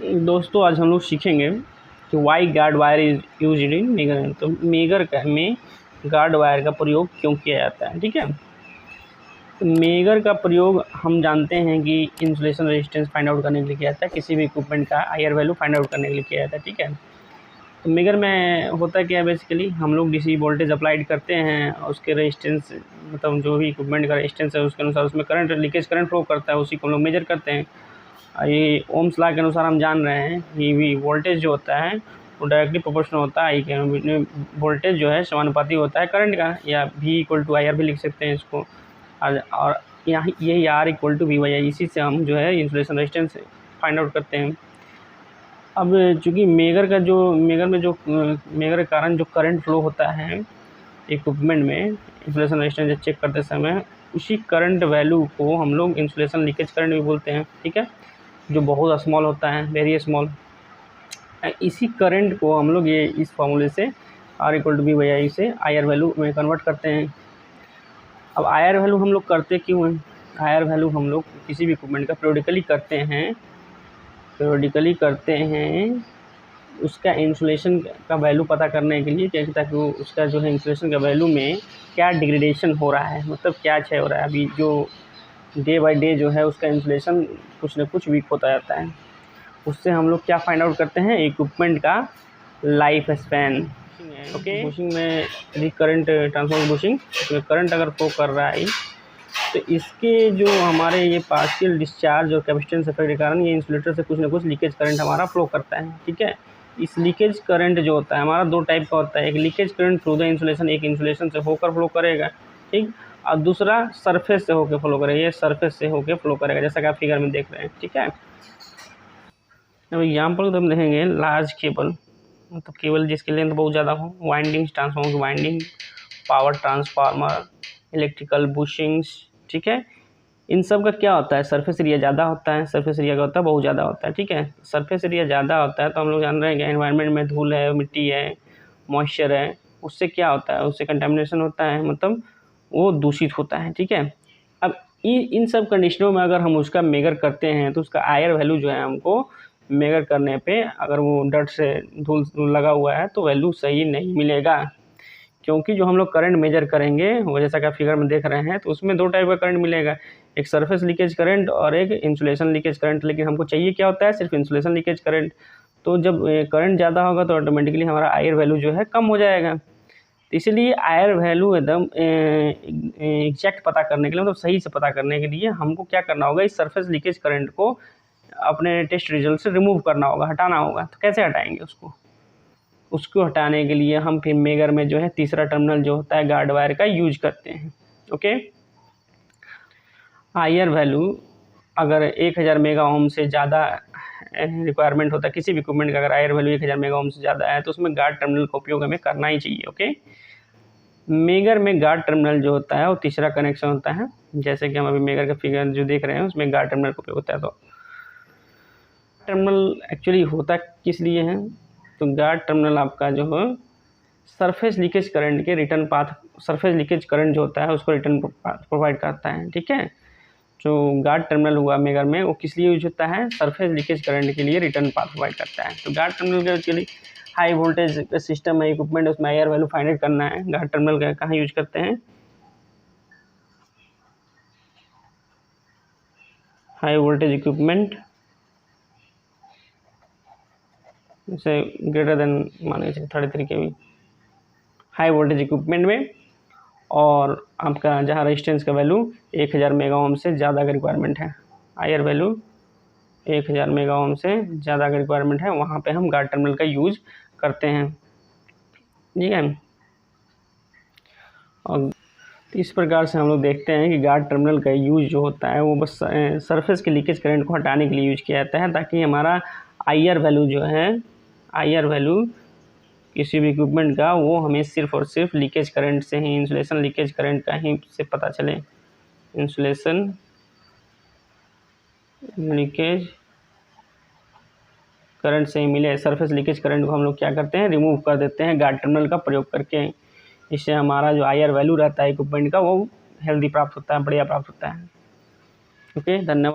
दोस्तों आज हम लोग सीखेंगे कि why guard wire is use in megger. तो मेगर में गार्ड वायर का प्रयोग क्यों किया जाता है। ठीक है, तो मेगर का प्रयोग हम जानते हैं कि इंसुलेशन रेजिस्टेंस फाइंड आउट करने के लिए किया जाता है, किसी भी इक्विपमेंट का आईआर वैल्यू फाइंड आउट करने के लिए किया जाता है। ठीक है, तो मेगर में होता क्या है, बेसिकली हम लोग डीसी वोल्टेज अप्लाइड करते हैं और उसके रेजिस्टेंस मतलब जो भी इक्विपमेंट का रेजिस्टेंस है उसके अनुसार उसमें करंट लीकेज करंट फ्लो करता है, उसी को हम लोग मेजर करते हैं। ये ओम्स लॉ के अनुसार हम जान रहे हैं कि भी वोल्टेज जो होता है वो डायरेक्टली प्रोपोर्शनल होता है आई के। वोल्टेज जो है समानुपाती होता है करंट का, या V = IR भी लिख सकते हैं इसको। और यहाँ यही R = V/I, इसी से हम जो है इंसुलेशन रेजिस्टेंस फाइंड आउट करते हैं। अब चूँकि मेगर के कारण जो करंट फ्लो होता है इक्विपमेंट में इंसुलेशन रेजिस्टेंस चेक करते समय, उसी करंट वैल्यू को हम लोग इंसुलेशन लीकेज करंट भी बोलते हैं। ठीक है, जो बहुत स्मॉल होता है, वेरी स्मॉल। इसी करंट को हम लोग ये इस फॉर्मूले से R = V/I से IR वैल्यू में कन्वर्ट करते हैं। अब IR वैल्यू हम लोग करते क्यों हैं? IR वैल्यू हम लोग किसी भी इक्विपमेंट का periodically करते हैं उसका इंसुलेशन का वैल्यू पता करने के लिए, ताकि वो उसका जो है इंसुलेशन का वैल्यू में क्या डिग्रेडेशन हो रहा है, मतलब क्या क्षय हो रहा है। अभी जो डे बाय डे जो है उसका इंसुलेशन कुछ न कुछ वीक होता जाता है। उससे हम लोग क्या फाइंड आउट करते हैं, इक्विपमेंट का लाइफ स्पैन। ओके, बुशिंग में यदि करंट ट्रांसफॉर्मर बुशिंग उसमें करंट अगर फ्लो कर रहा है तो इसके जो हमारे ये पार्शियल डिस्चार्ज और कैपेसिटेंस इफेक्ट के कारण ये इंसुलेटर से कुछ ना कुछ लीकेज करंट हमारा फ्लो करता है। ठीक है, इस लीकेज करंट जो होता है हमारा दो टाइप का होता है। एक leakage current through the insulation, एक इंसुलेशन से होकर फ्लो करेगा। ठीक, और दूसरा सरफेस से होकर फ्लो करेगा, ये सरफेस से होकर फ्लो करेगा, जैसा कि आप फिगर में देख रहे हैं। ठीक है, अब एग्जाम्पल तो हम देखेंगे लार्ज केबल, मतलब केबल जिसकी लेंथ बहुत ज़्यादा हो, वाइंडिंग्स, ट्रांसफार्मर की winding, power transformer, electrical bushings. ठीक है, इन सब का क्या होता है, सरफेस एरिया ज़्यादा होता है। सरफेस एरिया का होता है बहुत ज़्यादा होता है। ठीक है, सरफेस एरिया ज़्यादा होता है तो हम लोग जान रहे हैं कि एनवायरनमेंट में धूल है, मिट्टी है, मॉइस्चर है, उससे क्या होता है, उससे कंटामिनेशन होता है, मतलब वो दूषित होता है। ठीक है, अब इन सब कंडीशनों में अगर हम उसका मेगर करते हैं तो उसका आयर वैल्यू जो है हमको मेगर करने पे अगर वो डस्ट से धूल लगा हुआ है तो वैल्यू सही नहीं मिलेगा, क्योंकि जो हम लोग करंट मेजर करेंगे वो जैसा कि आप फिगर में देख रहे हैं तो उसमें दो टाइप का करंट मिलेगा, एक सरफेस लीकेज करंट और एक इंसुलेशन लीकेज करंट। लेकिन हमको चाहिए क्या होता है, सिर्फ इंसुलेशन लीकेज करंट। तो जब करंट ज़्यादा होगा तो ऑटोमेटिकली हमारा आयर वैल्यू जो है कम हो जाएगा। तो इसलिए आयर वैल्यू एकदम एग्जैक्ट पता करने के लिए, मतलब सही से पता करने के लिए हमको क्या करना होगा, इस सरफेस लीकेज करंट को अपने टेस्ट रिजल्ट से रिमूव करना होगा, हटाना होगा। तो कैसे हटाएंगे उसको हटाने के लिए हम फिर मेगर में जो है तीसरा टर्मिनल जो होता है गार्ड वायर का यूज करते हैं। ओके, आईआर वैल्यू अगर 1000 मेगा ओम से ज़्यादा रिक्वायरमेंट होता है किसी भी इक्विपमेंट का, अगर आईआर वैल्यू 1000 मेगा ओम से ज़्यादा है तो उसमें गार्ड टर्मिनल का उपयोग हमें करना ही चाहिए। ओके, मेगर में गार्ड टर्मिनल जो होता है वो तीसरा कनेक्शन होता है, जैसे कि हम अभी मेगर का फिगर जो देख रहे हैं उसमें गार्ड टर्मिनल का उपयोग होता है। तो टर्मिनल एक्चुअली होता किस लिए है, तो गार्ड टर्मिनल आपका जो है सरफेस लीकेज करंट के return path, surface leakage current जो होता है उसको रिटर्न प्रोवाइड करता है। ठीक है, जो गार्ड टर्मिनल हुआ मेगर में वो किस लिए यूज होता है, सरफेस लीकेज करंट के लिए रिटर्न पाथ प्रोवाइड करता है। तो गार्ड टर्मिनल का एक्चुअली हाई वोल्टेज का सिस्टम है, इक्विपमेंट, उसमें आईआर वैल्यू फाइंड आउट करना है। गार्ड टर्मिनल का कहाँ यूज करते हैं, हाई वोल्टेज इक्विपमेंट, जैसे ग्रेटर देन माने 33 kV हाई वोल्टेज इक्विपमेंट में, और आपका जहाँ रेजिस्टेंस का वैल्यू 1000 मेगा ओम से ज़्यादा का रिक्वायरमेंट है, आईआर वैल्यू 1000 मेगा ओम से ज़्यादा का रिक्वायरमेंट है, वहाँ पे हम गार्ड टर्मिनल का यूज करते हैं। ठीक है, और इस प्रकार से हम लोग देखते हैं कि गार्ड टर्मिनल का यूज जो होता है वो बस सरफेस के लीकेज करंट को हटाने के लिए यूज किया जाता है, ताकि हमारा आईआर वैल्यू जो है, आईआर वैल्यू किसी भी इक्विपमेंट का वो हमें सिर्फ और सिर्फ लीकेज करंट से ही, इंसुलेशन लीकेज करंट का ही से पता चले। इंसुलेशन लीकेज करंट से ही मिले। सरफेस लीकेज करंट को हम लोग क्या करते हैं, रिमूव कर देते हैं गार्ड टर्मिनल का प्रयोग करके। इससे हमारा जो आईआर वैल्यू रहता है इक्विपमेंट का वो हेल्दी प्राप्त होता है, बढ़िया प्राप्त होता है। ओके, धन्यवाद।